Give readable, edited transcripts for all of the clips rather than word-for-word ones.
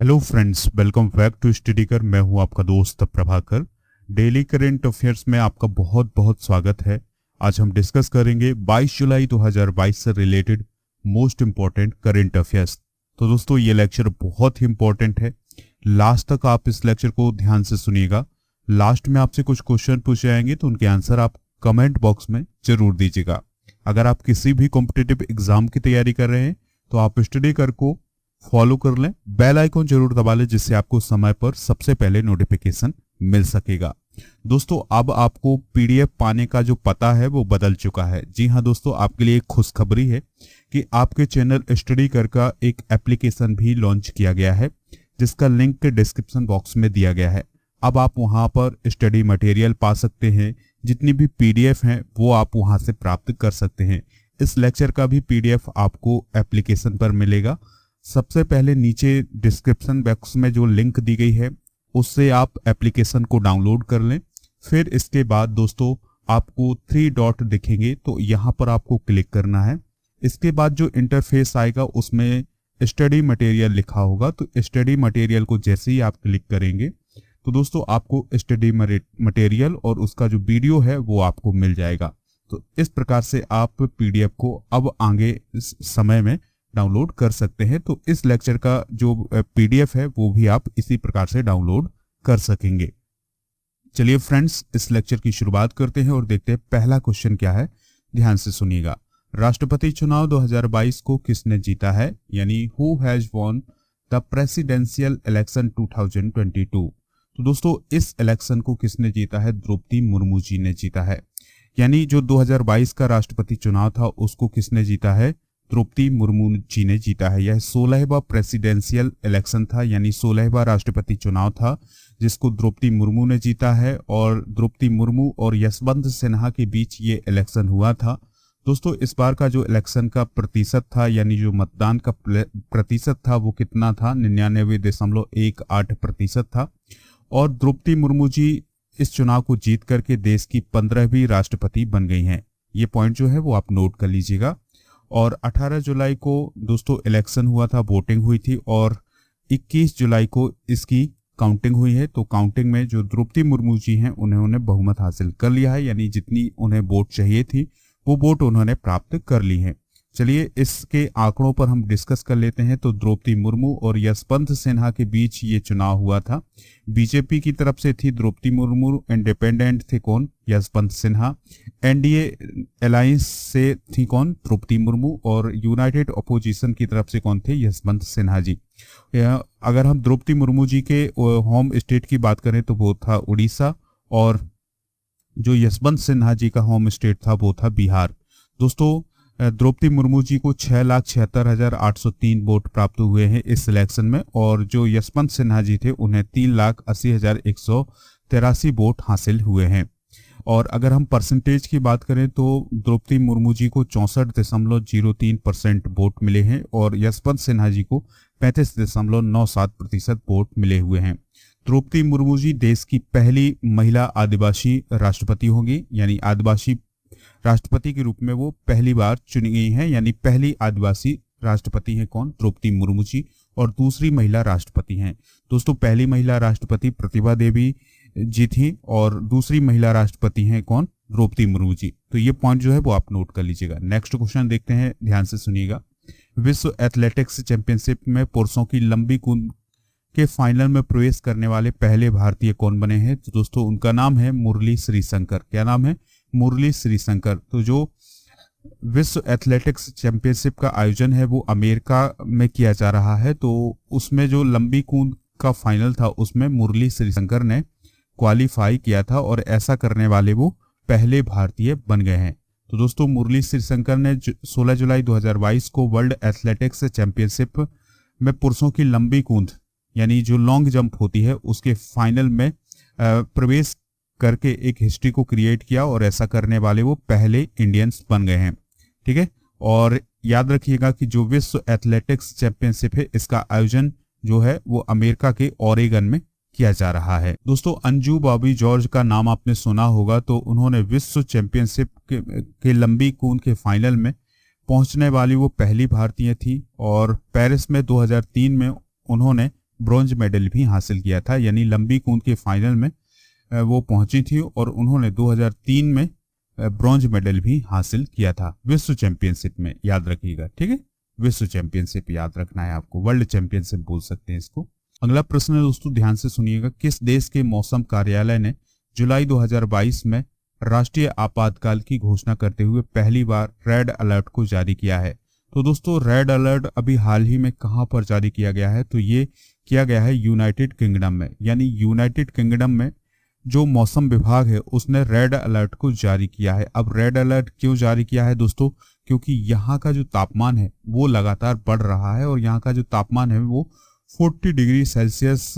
Hello friends, welcome back to study कर। मैं हूं आपका दोस्त प्रभाकर। डेली करंट अफेयर्स में आपका बहुत बहुत स्वागत है। आज हम डिस्कस करेंगे 22 जुलाई 2022 से related most important current affairs. तो दोस्तों, ये लेक्चर बहुत ही इंपॉर्टेंट है। लास्ट तक आप इस लेक्चर को ध्यान से सुनिएगा। लास्ट में आपसे कुछ क्वेश्चन पूछे जाएंगे तो उनके आंसर आप कमेंट बॉक्स में जरूर दीजिएगा। अगर आप किसी भी कॉम्पिटिटिव एग्जाम की तैयारी कर रहे हैं तो आप स्टडी कर को फॉलो कर लें, बेल आइकन जरूर दबा लें, जिससे आपको समय पर सबसे पहले नोटिफिकेशन मिल सकेगा। दोस्तों, अब आपको पीडीएफ पाने का जो पता है वो बदल चुका है। जी हाँ दोस्तों, आपके लिए एक खुशखबरी है कि आपके चैनल स्टडी कर का एक एप्लीकेशन भी लॉन्च किया गया है, जिसका लिंक डिस्क्रिप्शन बॉक्स में दिया गया है। अब आप वहां पर स्टडी मटेरियल पा सकते हैं। जितनी भी पीडीएफ हैं वो आप वहां से प्राप्त कर सकते हैं। इस लेक्चर का भी पीडीएफ आपको एप्लीकेशन पर मिलेगा। सबसे पहले नीचे डिस्क्रिप्शन बॉक्स में जो लिंक दी गई है उससे आप एप्लीकेशन को डाउनलोड कर लें। फिर इसके बाद दोस्तों आपको 3 डॉट दिखेंगे, तो यहाँ पर आपको क्लिक करना है। इसके बाद जो इंटरफेस आएगा उसमें स्टडी मटेरियल लिखा होगा, तो स्टडी मटेरियल को जैसे ही आप क्लिक करेंगे तो दोस्तों आपको स्टडी मटेरियल और उसका जो वीडियो है वो आपको मिल जाएगा। तो इस प्रकार से आप पीडीएफ को अब आगे इस समय में डाउनलोड कर सकते हैं। तो इस लेक्चर का जो पीडीएफ है वो भी आप इसी प्रकार से डाउनलोड कर सकेंगे। चलिए फ्रेंड्स, इस लेक्चर की शुरुआत करते हैं और देखते हैं पहला क्वेश्चन क्या है। ध्यान से सुनिएगा। राष्ट्रपति चुनाव 2022 को किसने जीता है, यानी who has won the presidential election 2022। तो दोस्तों, इस इलेक्शन को किसने जीता है? द्रौपदी मुर्मू जी ने जीता है। यानी जो 2022 का राष्ट्रपति चुनाव था उसको किसने जीता है? द्रौपदी मुर्मू जी ने जीता है। यह 16वां प्रेसिडेंशियल इलेक्शन था, यानी 16वां राष्ट्रपति चुनाव था जिसको द्रौपदी मुर्मू ने जीता है। और द्रौपदी मुर्मू और यशवंत सिन्हा के बीच ये इलेक्शन हुआ था। दोस्तों, इस बार का जो इलेक्शन का प्रतिशत था, यानी जो मतदान का प्रतिशत था वो कितना था? 99.18% था। और द्रौपदी मुर्मू जी इस चुनाव को जीत करके देश की 15वीं राष्ट्रपति बन गई हैं। ये पॉइंट जो है वो आप नोट कर लीजिएगा। और 18 जुलाई को दोस्तों इलेक्शन हुआ था, वोटिंग हुई थी, और 21 जुलाई को इसकी काउंटिंग हुई है। तो काउंटिंग में जो द्रौपदी मुर्मू जी हैं उन्होंने बहुमत हासिल कर लिया है, यानी जितनी उन्हें वोट चाहिए थी वो वोट उन्होंने प्राप्त कर ली है। चलिए इसके आंकड़ों पर हम डिस्कस कर लेते हैं। तो द्रौपदी मुर्मू और यशवंत सिन्हा के बीच ये चुनाव हुआ था। बीजेपी की तरफ से थी द्रौपदी मुर्मू, इंडिपेंडेंट थे कौन? यशवंत सिन्हा। एनडीए अलायंस से थी कौन? द्रौपदी मुर्मू। और यूनाइटेड अपोजिशन की तरफ से कौन थे? यशवंत सिन्हा जी। अगर हम द्रौपदी मुर्मू जी के होम स्टेट की बात करें तो वो था उड़ीसा, और जो यशवंत सिन्हा जी का होम स्टेट था वो था बिहार। दोस्तों, द्रौपदी मुर्मू जी को 6,76,803 वोट प्राप्त हुए हैं इस इलेक्शन में, और जो यशवंत सिन्हा जी थे उन्हें 3,80,183 वोट हासिल हुए हैं। और अगर हम परसेंटेज की बात करें तो द्रौपदी मुर्मू जी को 64.03% वोट मिले हैं, और यशवंत सिन्हा जी को 35.97% वोट मिले हुए हैं। द्रौपदी मुर्मू जी देश की पहली महिला आदिवासी राष्ट्रपति होंगी, यानी आदिवासी राष्ट्रपति के रूप में वो पहली बार चुनी गई हैं, यानी पहली आदिवासी राष्ट्रपति हैं कौन? द्रौपदी मुर्मू जी। और दूसरी महिला राष्ट्रपति हैं दोस्तों, पहली महिला राष्ट्रपति प्रतिभा देवी जी थी, और दूसरी महिला राष्ट्रपति हैं कौन? द्रौपदी मुर्मू जी। तो ये पॉइंट जो है वो आप नोट कर लीजिएगा। नेक्स्ट क्वेश्चन देखते हैं, ध्यान से सुनिएगा। विश्व एथलेटिक्स चैंपियनशिप में पुरुषों की लंबी कूद के फाइनल में प्रवेश करने वाले पहले भारतीय कौन बने हैं? तो दोस्तों उनका नाम है मुरली श्रीशंकर। क्या नाम है? मुरली श्रीशंकर। तो जो विश्व एथलेटिक्स चैंपियनशिप का आयोजन है वो अमेरिका में किया जा रहा है, तो उसमें जो लंबी कूद का फाइनल था उसमें मुरली श्रीशंकर ने क्वालिफाई किया था, और ऐसा करने वाले वो पहले भारतीय बन गए हैं। तो दोस्तों, मुरली श्रीशंकर ने 16 जुलाई 2022 को वर्ल्ड एथलेटिक्स चैंपियनशिप में पुरुषों की लंबी कूद, यानी जो लॉन्ग जंप होती है, उसके फाइनल में प्रवेश करके एक हिस्ट्री को क्रिएट किया, और ऐसा करने वाले वो पहले इंडियंस बन गए हैं। ठीक है। और याद रखिएगा कि जो विश्व एथलेटिक्स चैंपियनशिप है इसका आयोजन जो है वो अमेरिका के ओरेगन में किया जा रहा है। दोस्तों, अंजू बॉबी जॉर्ज का नाम आपने सुना होगा। तो उन्होंने विश्व चैंपियनशिप के लंबी कूद के फाइनल में पहुंचने वाली वो पहली भारतीय थी, और पेरिस में 2003 में उन्होंने ब्रॉन्ज मेडल भी हासिल किया था, यानी लंबी कूद के फाइनल में वो पहुंची थी और उन्होंने 2003 में ब्रॉन्ज मेडल भी हासिल किया था विश्व चैंपियनशिप में, याद रखिएगा, ठीक है। विश्व चैंपियनशिप याद रखना है आपको, वर्ल्ड चैंपियनशिप बोल सकते हैं इसको। अगला प्रश्न है दोस्तों, ध्यान से सुनिएगा, किस देश के मौसम कार्यालय ने जुलाई 2022 में राष्ट्रीय आपातकाल की घोषणा करते हुए पहली बार रेड अलर्ट को जारी किया है? तो दोस्तों रेड अलर्ट अभी हाल ही में कहां पर जारी किया गया है? तो ये किया गया है यूनाइटेड किंगडम में, यानी यूनाइटेड किंगडम में जो मौसम विभाग है उसने रेड अलर्ट को जारी किया है। अब रेड अलर्ट क्यों जारी किया है दोस्तों? क्योंकि यहाँ का जो तापमान है वो लगातार बढ़ रहा है और यहाँ का जो तापमान है वो 40 डिग्री सेल्सियस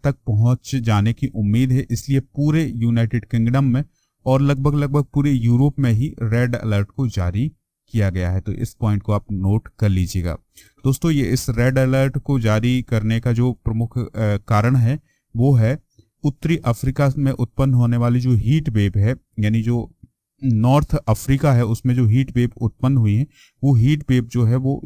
तक पहुंच जाने की उम्मीद है। इसलिए पूरे यूनाइटेड किंगडम में और लगभग पूरे यूरोप में ही रेड अलर्ट को जारी किया गया है। तो इस पॉइंट को आप नोट कर लीजिएगा दोस्तों। ये इस रेड अलर्ट को जारी करने का जो प्रमुख कारण है वो है उत्तरी अफ्रीका में उत्पन्न होने वाली जो हीट वेव है, यानी जो नॉर्थ अफ्रीका है उसमें जो हीट वेव उत्पन्न हुई है वो हीट वेव जो है वो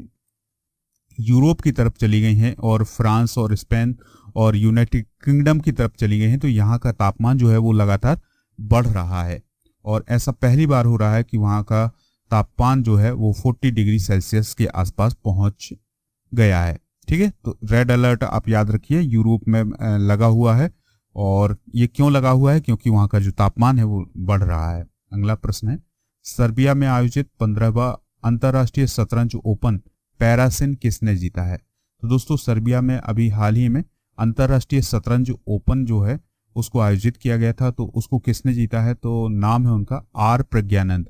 यूरोप की तरफ चली गई हैं और फ्रांस और स्पेन और यूनाइटेड किंगडम की तरफ चली गई हैं। तो यहाँ का तापमान जो है वो लगातार बढ़ रहा है और ऐसा पहली बार हो रहा है कि वहाँ का तापमान जो है वो 40 डिग्री सेल्सियस के आसपास पहुंच गया है, ठीक है। तो रेड अलर्ट आप याद रखिए यूरोप में लगा हुआ है और ये क्यों लगा हुआ है? क्योंकि वहाँ का जो तापमान है वो बढ़ रहा है। अगला प्रश्न है, सर्बिया में आयोजित 15वां अंतर्राष्ट्रीय शतरंज ओपन पैरासिन किसने जीता है? तो दोस्तों सर्बिया में अभी हाल ही में अंतर्राष्ट्रीय शतरंज ओपन जो है उसको आयोजित किया गया था, तो उसको किसने जीता है? तो नाम है उनका आर प्रज्ञानंद।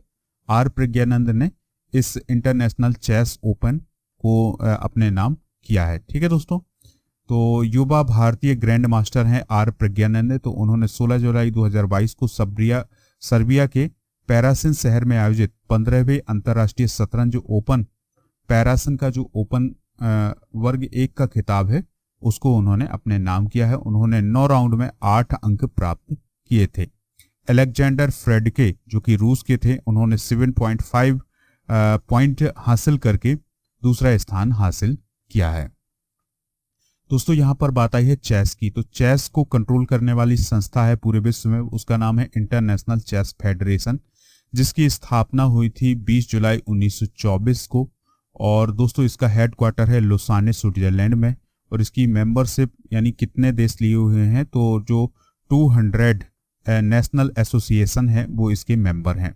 आर प्रज्ञानंद ने इस इंटरनेशनल चेस ओपन को अपने नाम किया है, ठीक है दोस्तों। तो युवा भारतीय ग्रैंड मास्टर हैं आर प्रज्ञानंद, तो उन्होंने 16 जुलाई 2022 को सर्बिया के पैरासिन शहर में आयोजित 15वें अंतर्राष्ट्रीय शतरंज ओपन पैरासिन का जो ओपन वर्ग 1 का खिताब है उसको उन्होंने अपने नाम किया है। उन्होंने 9 राउंड में 8 अंक प्राप्त किए थे। अलेक्जेंडर फ्रेडके जो कि रूस के थे, उन्होंने 7.5 पॉइंट हासिल करके दूसरा स्थान हासिल किया है। दोस्तों यहाँ पर बात आई है चेस की, तो चेस को कंट्रोल करने वाली संस्था है पूरे विश्व में, उसका नाम है इंटरनेशनल चेस फेडरेशन, जिसकी स्थापना हुई थी 20 जुलाई 1924 को। और दोस्तों इसका हेडक्वार्टर है लुसाने स्विट्जरलैंड में और इसकी मेंबरशिप यानी कितने देश लिए हुए हैं? तो जो 200 नेशनल एसोसिएशन है वो इसके मेंबर हैं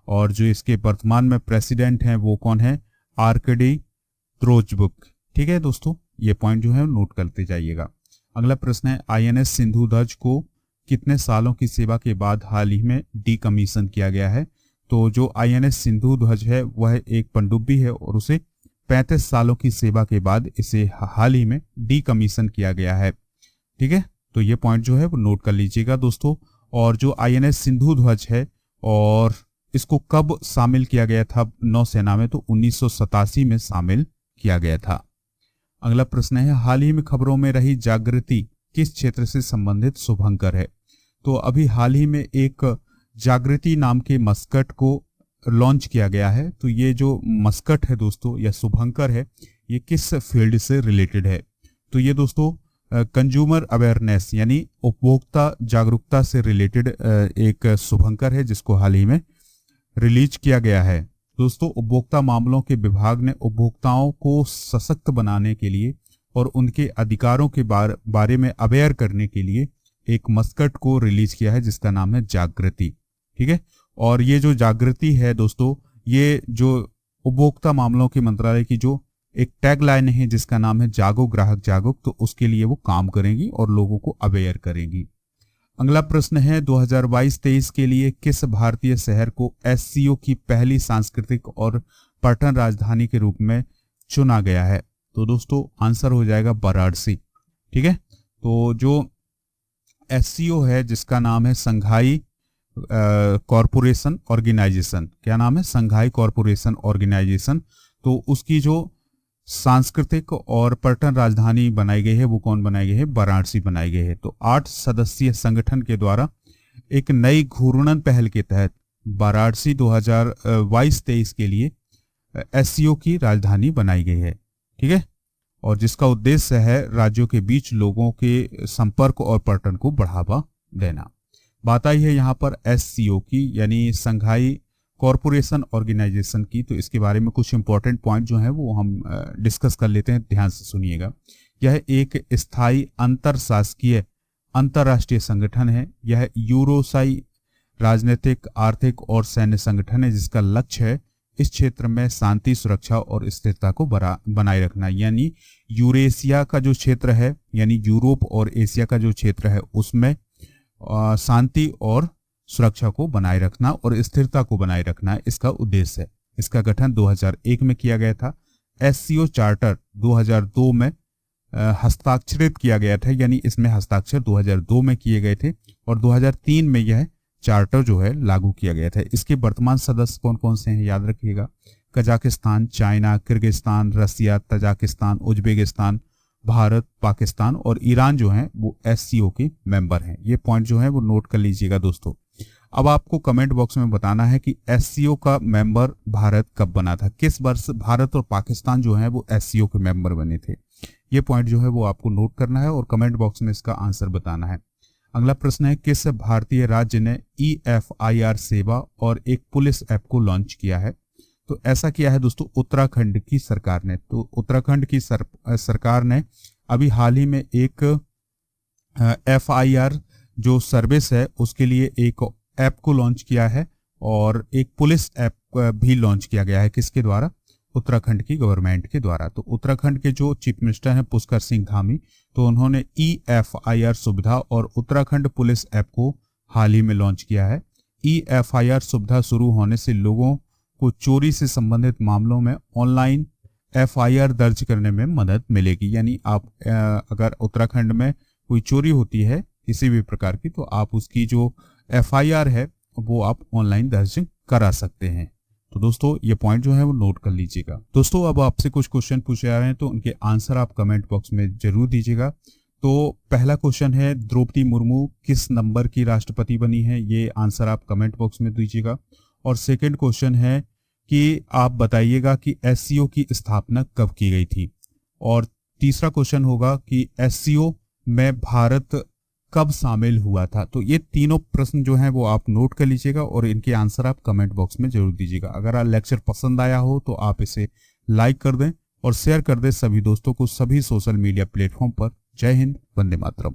और जो इसके वर्तमान में प्रेसिडेंट हैं वो कौन है? आर्कडी त्रोजबुक, ठीक है दोस्तों। ये पॉइंट जो है नोट करते जाइएगा। अगला प्रश्न है, आईएनएस सिंधु ध्वज को कितने सालों की सेवा के बाद हाल ही में डीकमीशन किया गया है? तो जो आईएनएस सिंधु ध्वज है वह एक पनडुब्बी है और उसे 35 सालों की सेवा के बाद इसे हाल ही में डीकमीशन किया गया है, ठीक है। तो ये पॉइंट जो है वो नोट कर लीजिएगा दोस्तों। और जो आईएनएस सिंधु ध्वज है और इसको कब शामिल किया गया था नौसेना में? तो 1987 में शामिल किया गया था। अगला प्रश्न है, हाल ही में खबरों में रही जागृति किस क्षेत्र से संबंधित शुभंकर है? तो अभी हाल ही में एक जागृति नाम के मस्कट को लॉन्च किया गया है। तो ये जो मस्कट है दोस्तों या शुभंकर है ये किस फील्ड से रिलेटेड है? तो ये दोस्तों कंज्यूमर अवेयरनेस यानी उपभोक्ता जागरूकता से रिलेटेड एक शुभंकर है जिसको हाल ही में रिलीज किया गया है। दोस्तों उपभोक्ता मामलों के विभाग ने उपभोक्ताओं को सशक्त बनाने के लिए और उनके अधिकारों के बारे में अवेयर करने के लिए एक मस्कट को रिलीज किया है जिसका नाम है जागृति, ठीक है। और ये जो जागृति है दोस्तों ये जो उपभोक्ता मामलों के मंत्रालय की जो एक टैग लाइन है जिसका नाम है जागो ग्राहक जागरूक, तो उसके लिए वो काम करेंगी और लोगों को अवेयर करेंगी। अगला प्रश्न है, 2022-23 के लिए किस भारतीय शहर को एससीओ की पहली सांस्कृतिक और पर्यटन राजधानी के रूप में चुना गया है? तो दोस्तों आंसर हो जाएगा वाराणसी, ठीक है। तो जो एससीओ है जिसका नाम है संघाई कॉरपोरेशन ऑर्गेनाइजेशन, क्या नाम है? Shanghai corporation organisation. तो उसकी जो सांस्कृतिक और पर्यटन राजधानी बनाई गई है वो कौन बनाई गई है? वाराणसी बनाई गई है। तो 8 सदस्यीय संगठन के द्वारा एक नई घूर्णन पहल के तहत वाराणसी 2022-23 के लिए एससीओ की राजधानी बनाई गई है, ठीक है। और जिसका उद्देश्य है राज्यों के बीच लोगों के संपर्क और पर्यटन को बढ़ावा देना। बात आई है यहाँ पर SCO की, यानी संघाई कॉरपोरेशन ऑर्गेनाइजेशन की। तो इसके बारे में कुछ इंपॉर्टेंट पॉइंट जो है वो हम डिस्कस कर लेते हैं, ध्यान से सुनिएगा। यह एक स्थायी अंतर शासकीय अंतर्राष्ट्रीय संगठन है। यह यूरोसाई राजनीतिक, आर्थिक और सैन्य संगठन है जिसका लक्ष्य है इस क्षेत्र में शांति, सुरक्षा और स्थिरता को बनाए रखना। यानी यूरेशिया का जो क्षेत्र है, यानी यूरोप और एशिया का जो क्षेत्र है, उसमें शांति और सुरक्षा को बनाए रखना और स्थिरता को बनाए रखना इसका उद्देश्य है। इसका गठन 2001 में किया गया था। SCO चार्टर 2002 में हस्ताक्षरित किया गया था, यानी इसमें हस्ताक्षर 2002 में किए गए थे और 2003 में यह चार्टर जो है लागू किया गया था। इसके वर्तमान सदस्य कौन कौन से हैं याद रखिएगा। कजाकिस्तान, चाइना, किर्गिस्तान, रसिया, तजाकिस्तान, उज्बेकिस्तान, भारत, पाकिस्तान और ईरान जो हैं वो SCO के मेंबर हैं। ये पॉइंट जो है वो नोट कर लीजिएगा दोस्तों। अब आपको कमेंट बॉक्स में बताना है कि SCO का मेंबर भारत कब बना था, किस वर्ष भारत और पाकिस्तान जो है वो SCO के मेंबर बने थे। ये पॉइंट जो है वो आपको नोट करना है और कमेंट बॉक्स में इसका आंसर बताना है। अगला प्रश्न है, किस भारतीय राज्य ने EFIR सेवा और एक पुलिस ऐप को लॉन्च किया है? तो ऐसा किया है दोस्तों उत्तराखंड की सरकार ने। तो उत्तराखंड की सरकार ने अभी हाल ही में एक FIR जो सर्विस है उसके लिए एक ऐप को लॉन्च किया है और एक पुलिस ऐप भी लॉन्च किया गया है। किसके द्वारा? उत्तराखंड की गवर्नमेंट के द्वारा। तो उत्तराखंड के जो चीफ मिनिस्टर हैं पुष्कर सिंह धामी, तो उन्होंने EFIR सुविधा और उत्तराखंड पुलिस ऐप को हाल ही में लॉन्च किया है। EFIR सुविधा शुरू होने से लोगों को चोरी से संबंधित मामलों में ऑनलाइन FIR दर्ज करने में मदद मिलेगी। यानी आप अगर उत्तराखंड में कोई चोरी होती है किसी भी प्रकार की, तो आप उसकी जो FIR है वो आप ऑनलाइन दर्ज करा सकते हैं। तो दोस्तों ये पॉइंट जो है वो नोट कर लीजिएगा। दोस्तों अब आपसे कुछ क्वेश्चन पूछे जा रहे हैं तो उनके आंसर आप कमेंट बॉक्स में जरूर दीजिएगा। तो पहला क्वेश्चन है, द्रौपदी मुर्मू किस नंबर की राष्ट्रपति बनी है? ये आंसर आप कमेंट बॉक्स में दीजिएगा। और सेकंड क्वेश्चन है कि आप बताइएगा कि SCO की स्थापना कब की गई थी। और तीसरा क्वेश्चन होगा कि SCO में भारत कब शामिल हुआ था। तो ये तीनों प्रश्न जो हैं वो आप नोट कर लीजिएगा और इनके आंसर आप कमेंट बॉक्स में जरूर दीजिएगा। अगर आप लेक्चर पसंद आया हो तो आप इसे लाइक कर दें और शेयर कर दें सभी दोस्तों को सभी सोशल मीडिया प्लेटफॉर्म पर। जय हिंद, वंदे मातरम।